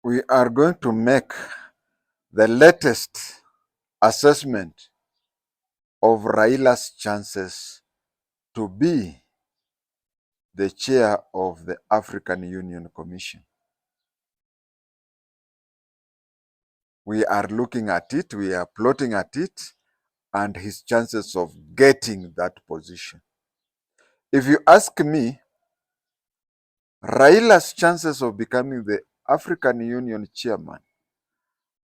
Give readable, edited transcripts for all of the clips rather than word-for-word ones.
we are going to make the latest assessment of Raila's chances to be the chair of the African Union Commission. We are looking at it, we are plotting at it, and his chances of getting that position. If you ask me, Raila's chances of becoming the African Union chairman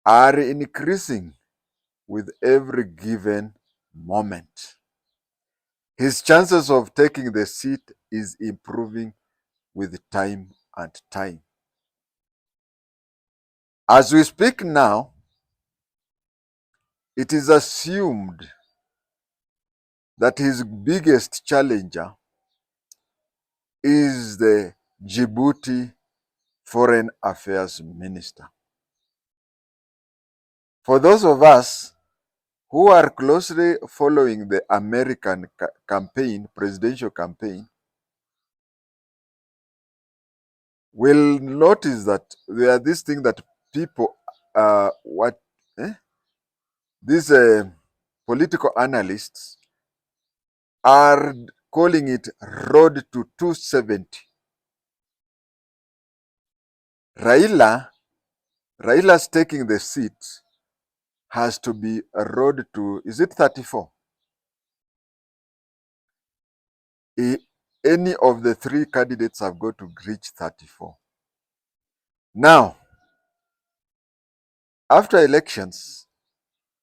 are increasing with every given moment. His chances of taking the seat is improving with time and time. As we speak now, it is assumed that his biggest challenger is the Djibouti Foreign Affairs Minister. For those of us who are closely following the American campaign, presidential campaign, will notice that there are this thing that people, these political analysts are calling it Road to 270. Raila's taking the seat has to be a road to, is it 34? Any of the three candidates have got to reach 34. Now, after elections,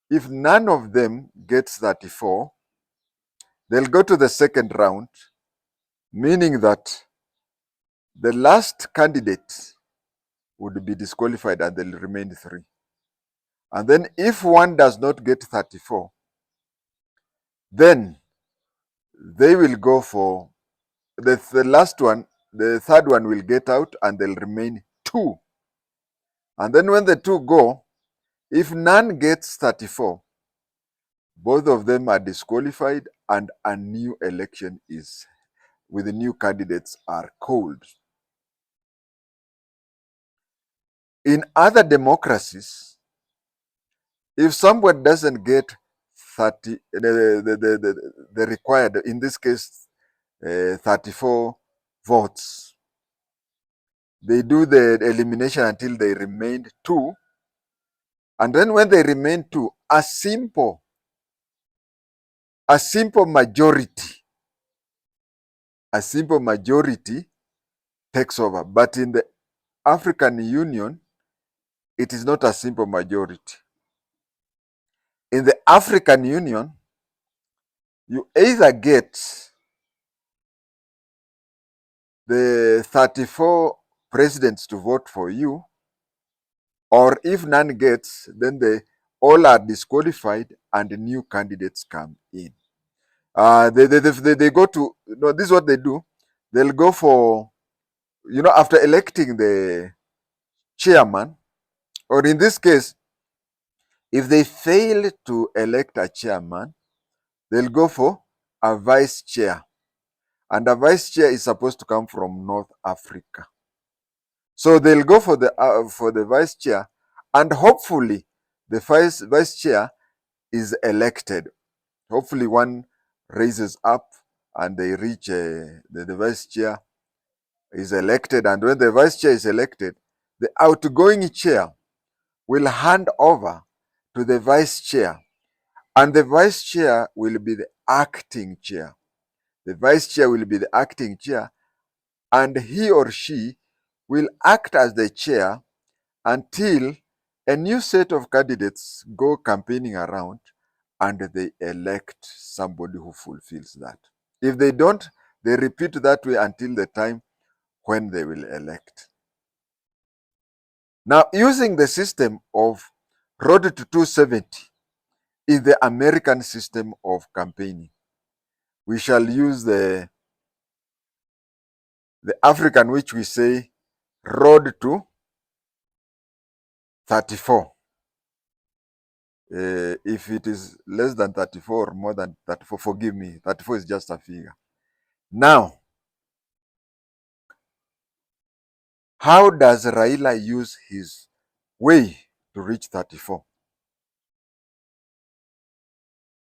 if none of them gets 34, they'll go to the second round, meaning that the last candidate would be disqualified and there'll remain three. And then if one does not get 34, then they will go for the last one, the third one will get out and there'll remain two. And then when the two go, if none gets 34, both of them are disqualified and a new election is, with the new candidates are called. In other democracies, if someone doesn't get 30, the required, in this case, 34 votes, they do the elimination until they remain two. And then when they remain two, a simple majority takes over. But in the African Union, it is not a simple majority. In the African Union, you either get the 34 presidents to vote for you, or if none gets, then they all are disqualified and new candidates come in. They go to, this is what they do. They'll go for, after electing the chairman, or in this case, if they fail to elect a chairman, they'll go for a vice chair. And a vice chair is supposed to come from North Africa. So they'll go for the vice chair, and hopefully the vice chair is elected. Hopefully one raises up and they reach the vice chair is elected. And when the vice chair is elected, the outgoing chair will hand over to the vice chair, and the vice chair will be the acting chair. The vice chair will be the acting chair, and he or she will act as the chair until a new set of candidates go campaigning around and they elect somebody who fulfills that. If they don't, they repeat that way until the time when they will elect. Now, using the system of Road to 270 is the American system of campaigning. We shall use the African, which we say Road to 34. If it is less than 34 or more than 34, forgive me, 34 is just a figure. Now, How does Raila use his way to reach 34?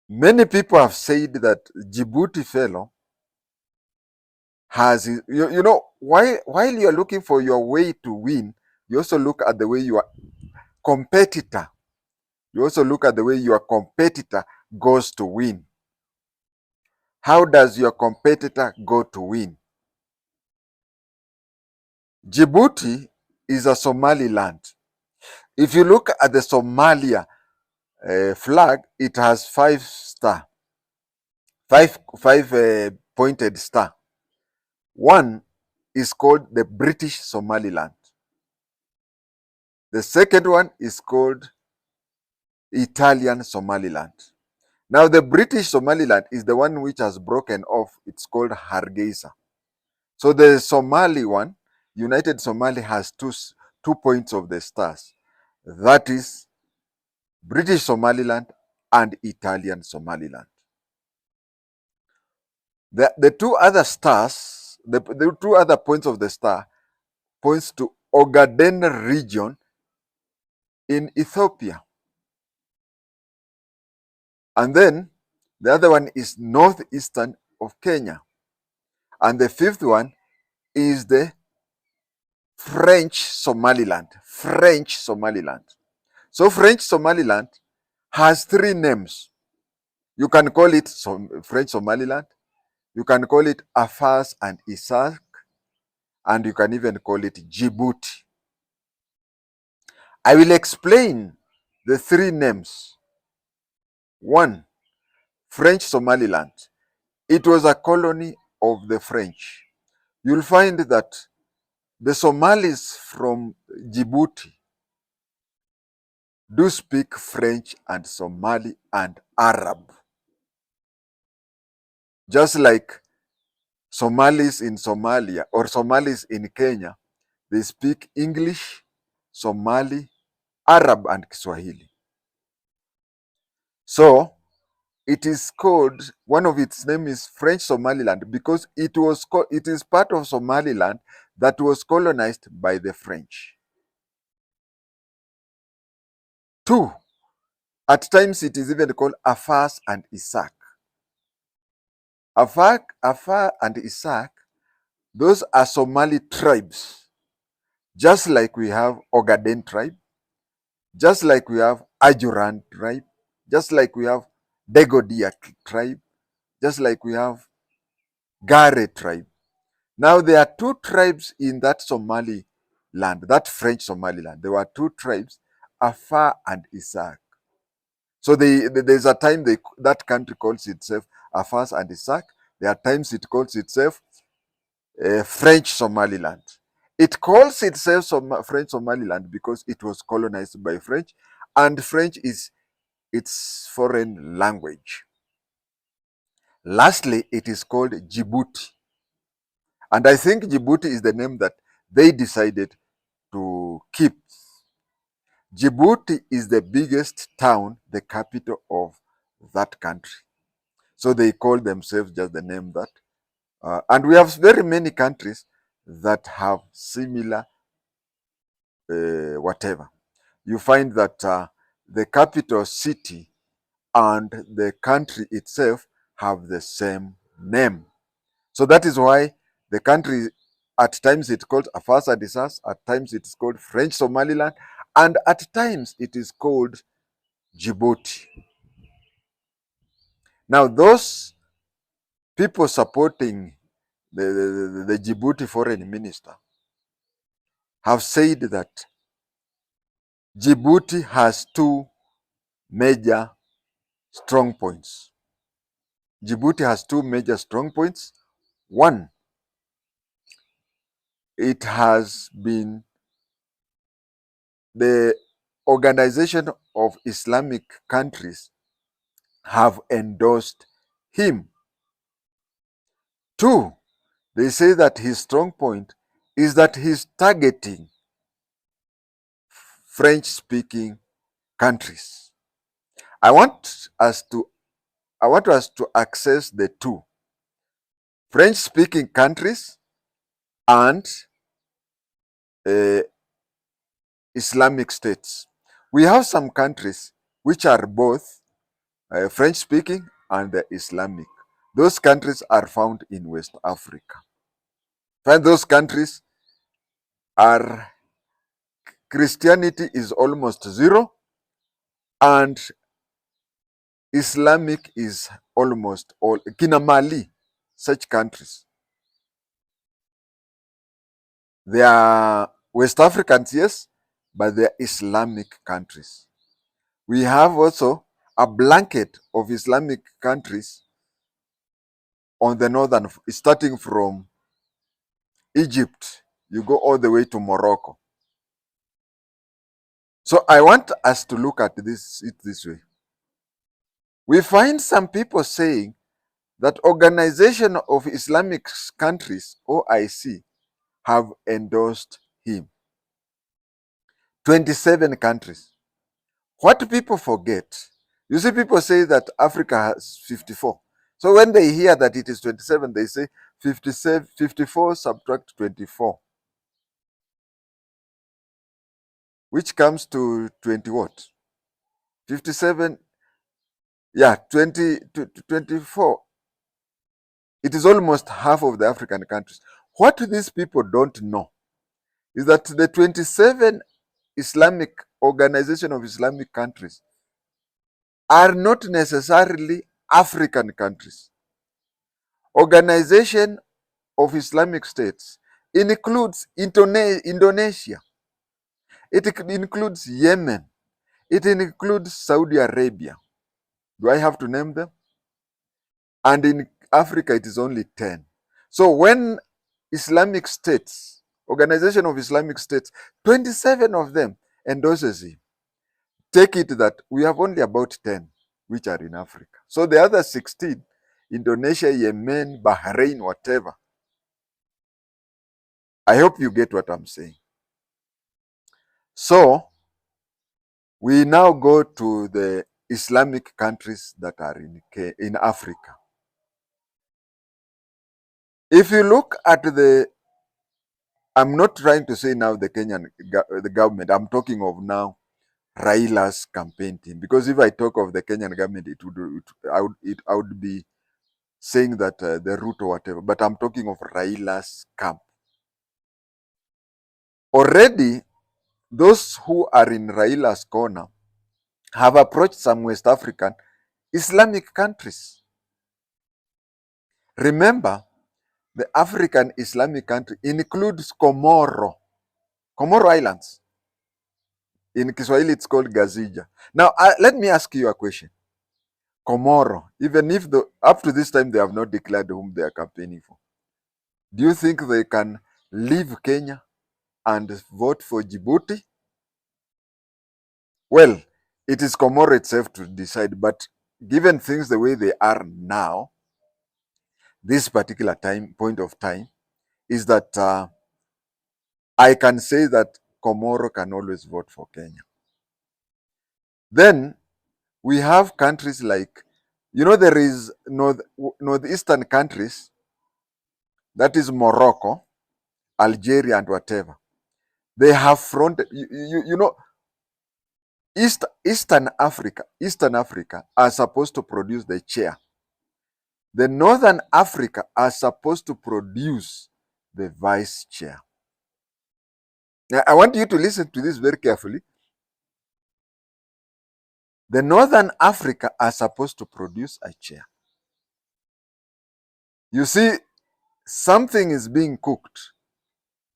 Many people have said that Djibouti fellow has, you know, while you're looking for your way to win, you also look at the way your competitor, you also look at the way your competitor goes to win. How does your competitor go to win? Djibouti is a Somaliland. If you look at the Somalia flag, it has five pointed star. One is called the British Somaliland. The second one is called Italian Somaliland. Now, the British Somaliland is the one which has broken off. It's called Hargeisa. So the Somali one, United Somali, has 2 points of the stars. That is British Somaliland and Italian Somaliland. The two other stars, the two other points of the star points to Ogaden region in Ethiopia. And then the other one is northeastern of Kenya. And the fifth one is the French Somaliland. French Somaliland. So French Somaliland has three names. You can call it French Somaliland. You can call it Afars and Isaac. And you can even call it Djibouti. I will explain the three names. One, French Somaliland. It was a colony of the French. You'll find that the Somalis from Djibouti do speak French and Somali and Arab. Just like Somalis in Somalia or Somalis in Kenya, they speak English, Somali, Arab, and Kiswahili. So it is called, one of its name is French Somaliland because it is part of Somaliland that was colonized by the French. Two, at times it is even called Afars and Isaac. Afar and Isaac, those are Somali tribes, just like we have Ogaden tribe, just like we have Ajuran tribe, just like we have Degodia tribe, just like we have Gare tribe. Now there are two tribes in that Somali land, that French Somaliland. There were two tribes, Afar and Isaac. So there's a time that country calls itself Afars and Isaac. There are times it calls itself French Somaliland. It calls itself French Somaliland because it was colonized by French, and French is its foreign language. Lastly, it is called Djibouti. And I think Djibouti is the name that they decided to keep. Djibouti is the biggest town, the capital of that country. So they call themselves just the name that. And we have very many countries that have similar whatever. You find that the capital city and the country itself have the same name. So that is why the country, at times it's called Afars and Isas, at times it is called French Somaliland, and at times it is called Djibouti. Now, those people supporting the Djibouti foreign minister have said that Djibouti has two major strong points. Djibouti has two major strong points. One, it has been the Organization of Islamic Countries have endorsed him. Two, they say that his strong point is that he's targeting French-speaking countries. I want us to access the two, French-speaking countries and uh, Islamic states. We have some countries which are both French speaking and Islamic. Those countries are found in West Africa. And those countries are Christianity is almost zero and Islamic is almost all. Kina Mali, such countries. They are West Africans, yes, but they are Islamic countries. We have also a blanket of Islamic countries on the northern, starting from Egypt, you go all the way to Morocco. So I want us to look at this way. We find some people saying that Organization of Islamic Countries, OIC, have endorsed him. 27 countries. What people forget, you see people say that Africa has 54. So when they hear that it is 27, they say 54 subtract 24, which comes to 20 what? 57, yeah, 20 to 24. It is almost half of the African countries. What these people don't know is that the 27 Islamic Organization of Islamic countries are not necessarily African countries. Organization of Islamic States includes Indonesia, it includes Yemen, it includes Saudi Arabia. Do I have to name them? And in Africa, it is only 10. So when Islamic States, Organization of Islamic States, 27 of them endorses him, take it that we have only about 10 which are in Africa. So the other 16, Indonesia, Yemen, Bahrain, whatever. I hope you get what I'm saying. So we now go to the Islamic countries that are in Africa. If you look at I'm not trying to say now the Kenyan the government, I'm talking of now Raila's campaign team. Because if I talk of the Kenyan government, I would be saying that the route or whatever. But I'm talking of Raila's camp. Already, those who are in Raila's corner have approached some West African Islamic countries. Remember, the African Islamic country includes Comoro Islands. In Kiswahili, it's called Gazija. Now, let me ask you a question. Comoro, even if up to this time they have not declared whom they are campaigning for, do you think they can leave Kenya and vote for Djibouti? Well, it is Comoro itself to decide, but given things the way they are now, this particular point of time, is that I can say that Comoro can always vote for Kenya. Then we have countries like, there is northeastern countries, that is Morocco, Algeria, and whatever. They have fronted, Eastern Africa are supposed to produce the chair. The Northern Africa are supposed to produce the vice chair. Now, I want you to listen to this very carefully. The Northern Africa are supposed to produce a chair. You see, something is being cooked,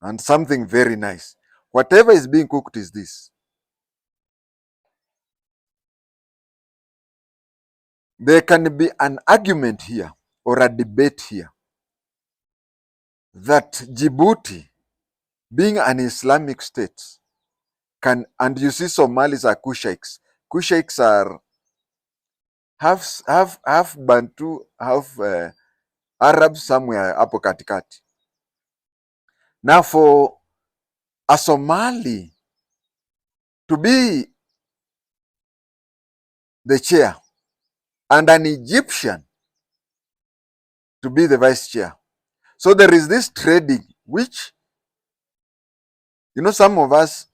and something very nice. Whatever is being cooked is this. There can be an argument here or a debate here that Djibouti, being an Islamic state, and you see Somalis are Kushaiks. Kushaiks are half Bantu, half Arab, somewhere hapo katikati. Now for a Somali to be the chair and an Egyptian to be the vice chair. So there is this trading which You know, some of us,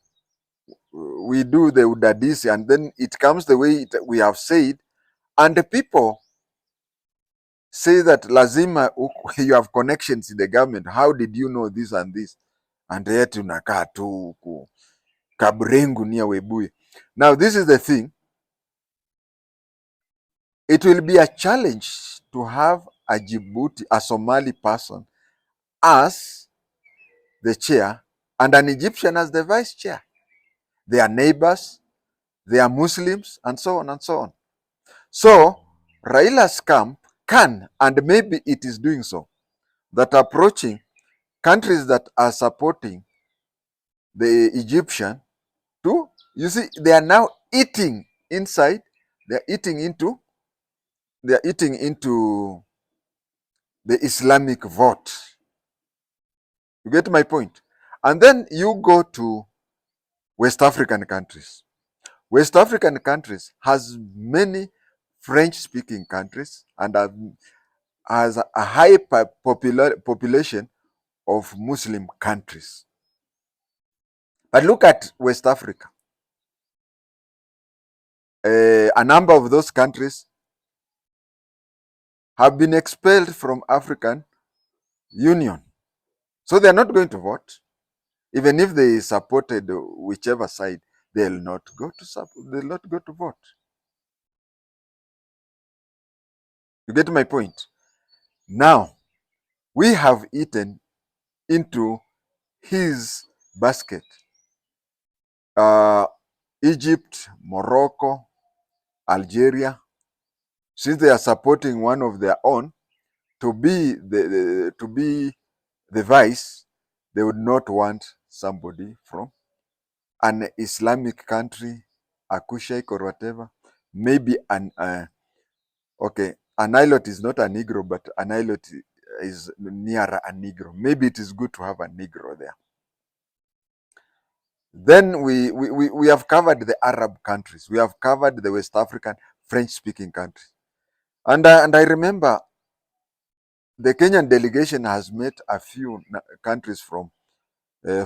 we do the udadisi and then it comes the way we have said, and the people say that lazima you have connections in the government. How did you know this and this? And yet unakaa tu huku Kabrengu near Webuye. Now this is the thing. It will be a challenge to have a Djibouti, a Somali person as the chair and an Egyptian as the vice chair. They are neighbors, they are Muslims, and so on and so on. So Raila's camp can, and maybe it is doing so, that approaching countries that are supporting the Egyptian too. You see, they are now eating inside, they're eating into, they're eating into the Islamic vote. You get my point? And then you go to West African countries. West African countries has many French-speaking countries and has a high population of Muslim countries. But look at West Africa. A number of those countries have been expelled from African Union. So they are not going to vote. Even if they supported whichever side, they'll not go to they'll not go to vote. You get my point? Now, we have eaten into his basket. Egypt, Morocco, Algeria, since they are supporting one of their own to be the vice, they would not want somebody from an Islamic country, a Kushite or whatever. Maybe an okay, an Ilot is not a Negro, but an Ilot is near a Negro. Maybe it is good to have a Negro there. Then we have covered the Arab countries. We have covered the West African French-speaking countries. And I remember the Kenyan delegation has met a few countries from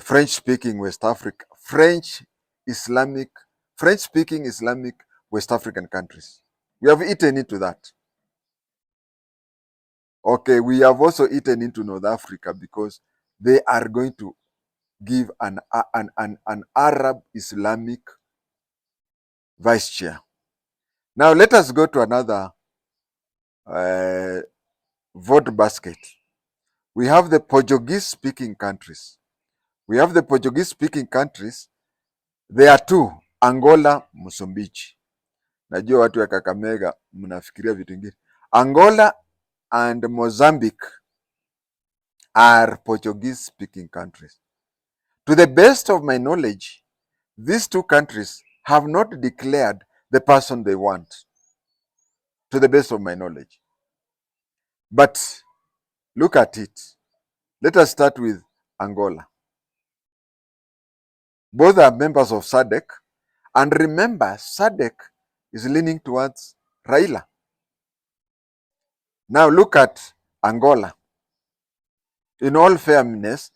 French-speaking West Africa, French-speaking Islamic West African countries. We have eaten into that. Okay, we have also eaten into North Africa because they are going to give an Arab Islamic vice chair. Now let us go to another vote basket. We have the Portuguese-speaking countries. We have the Portuguese-speaking countries. There are two, Angola, Msumbiji. Najua watu ya Kakamega mnafikiria vitu vingine. Angola and Mozambique are Portuguese-speaking countries. To the best of my knowledge, these two countries have not declared the person they want, to the best of my knowledge. But look at it. Let us start with Angola. Both are members of SADC. And remember, SADC is leaning towards Raila. Now look at Angola. In all fairness,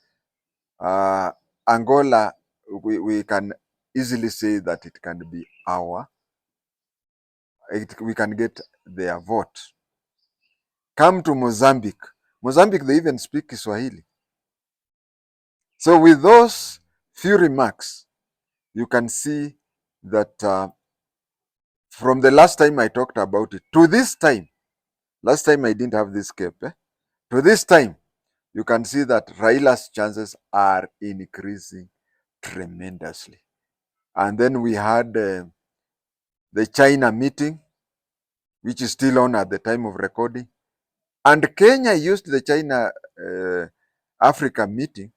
Angola, we can easily say that it can be we can get their vote. Come to Mozambique. Mozambique, they even speak Kiswahili. So with those few remarks, you can see that from the last time I talked about it to this time, last time I didn't have this cap, to this time, you can see that Raila's chances are increasing tremendously. And then we had the China meeting, which is still on at the time of recording. And Kenya used the China Africa meeting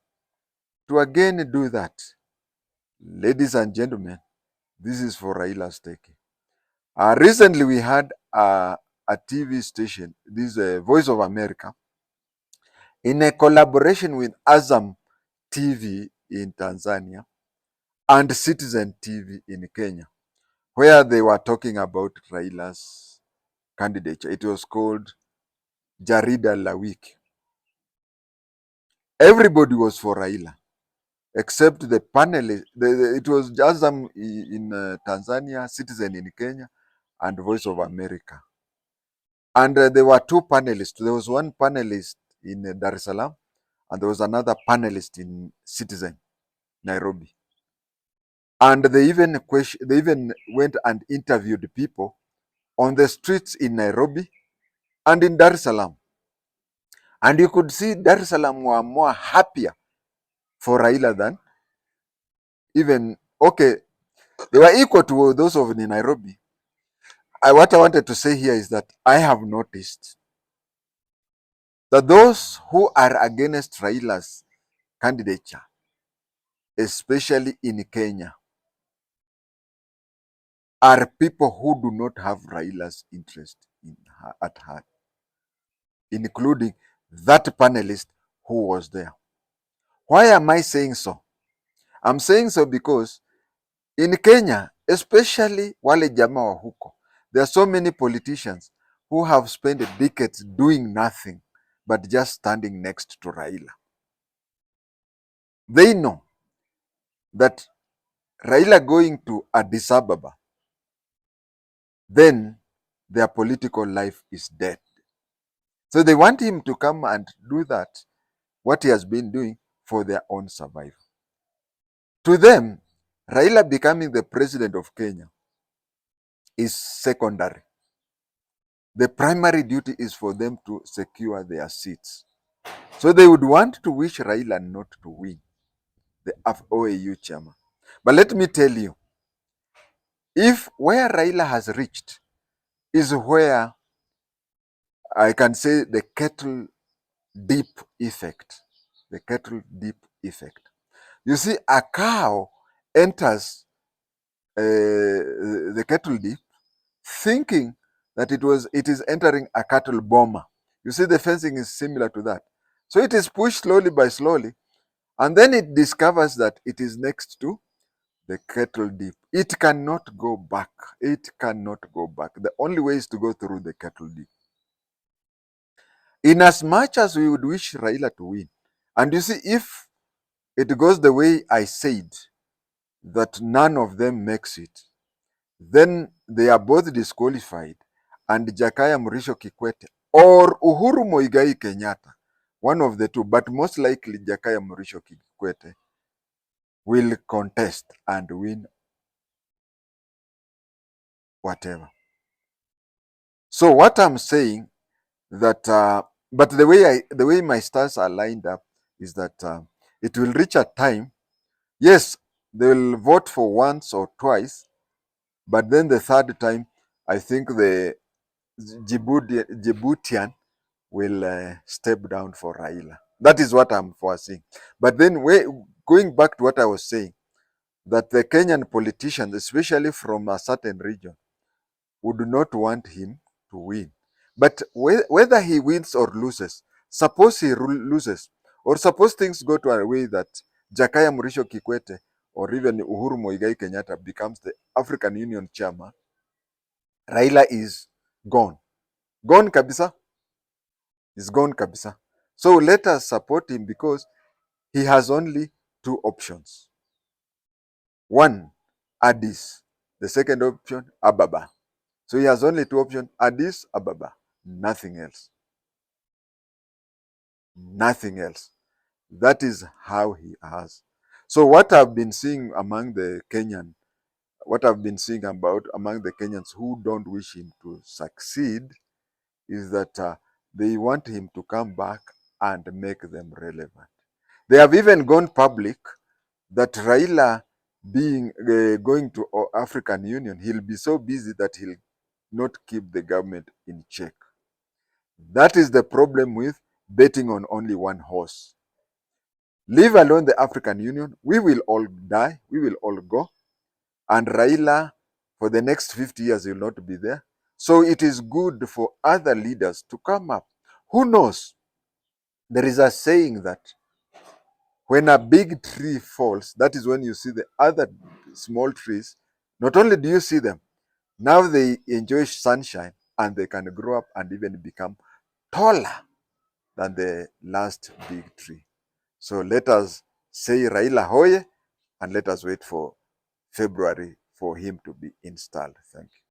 to again do that. Ladies and gentlemen, this is for Raila's taking. Recently, we had a TV station, this Voice of America, in a collaboration with Azam TV in Tanzania and Citizen TV in Kenya, where they were talking about Raila's candidature. It was called Jarida la Wiki. Everybody was for Raila. except the panelists. It was Azam in Tanzania, Citizen in Kenya, and Voice of America. And there were two panelists. There was one panelist in Dar es Salaam, and there was another panelist in Citizen, Nairobi. And they even went and interviewed people on the streets in Nairobi and in Dar es Salaam. And you could see Dar es Salaam were more happier for Raila than even, okay, they were equal to those of Nairobi. What I wanted to say here is that I have noticed that those who are against Raila's candidature, especially in Kenya, are people who do not have Raila's interest at heart, including that panelist who was there. Why am I saying so? I'm saying so because in Kenya, especially wale jamaa wa huko, there are so many politicians who have spent decades doing nothing but just standing next to Raila. They know that Raila going to Addis Ababa, then their political life is dead. So they want him to come and do that, what he has been doing, for their own survival. To them, Raila becoming the president of Kenya is secondary. The primary duty is for them to secure their seats. So they would want to wish Raila not to win the OAU chairman. But let me tell you, if where Raila has reached is where I can say the kettle deep effect, the kettle deep effect. You see, a cow enters the kettle deep thinking that it is entering a cattle bomber. You see, the fencing is similar to that. So it is pushed slowly by slowly, and then it discovers that it is next to the kettle deep. It cannot go back. It cannot go back. The only way is to go through the kettle deep. In as much as we would wish Raila to win, and you see, if it goes the way I said, that none of them makes it, then they are both disqualified, and Jakaya Mrisho Kikwete or Uhuru Muigai Kenyatta, one of the two, but most likely Jakaya Mrisho Kikwete, will contest and win whatever. So what I'm saying that, but the way my stars are lined up is that it will reach a time. Yes, they will vote for once or twice, but then the third time, I think the Djiboutian will step down for Raila. That is what I'm foreseeing. But then going back to what I was saying, that the Kenyan politicians, especially from a certain region, would not want him to win. But whether he wins or loses, suppose he loses, or suppose things go to a way that Jakaya Mrisho Kikwete or even Uhuru Muigai Kenyatta becomes the African Union chairman, Raila is gone. Gone kabisa. Is gone kabisa. So let us support him because he has only two options. One, Addis. The second option, Ababa. So he has only two options, Addis, Ababa. Nothing else. Nothing else. That is how he has. So what I've been seeing among the Kenyan, what I've been seeing about among the Kenyans who don't wish him to succeed is that they want him to come back and make them relevant. They have even gone public that Raila being going to African Union, he'll be so busy that he'll not keep the government in check. That is the problem with betting on only one horse. Leave alone the African Union, we will all die, we will all go, and Raila for the next 50 years will not be there. So it is good for other leaders to come up. Who knows? There is a saying that when a big tree falls, that is when you see the other small trees. Not only do you see them, now they enjoy sunshine and they can grow up and even become taller than the last big tree. So let us say Raila hoye, and let us wait for February for him to be installed. Thank you.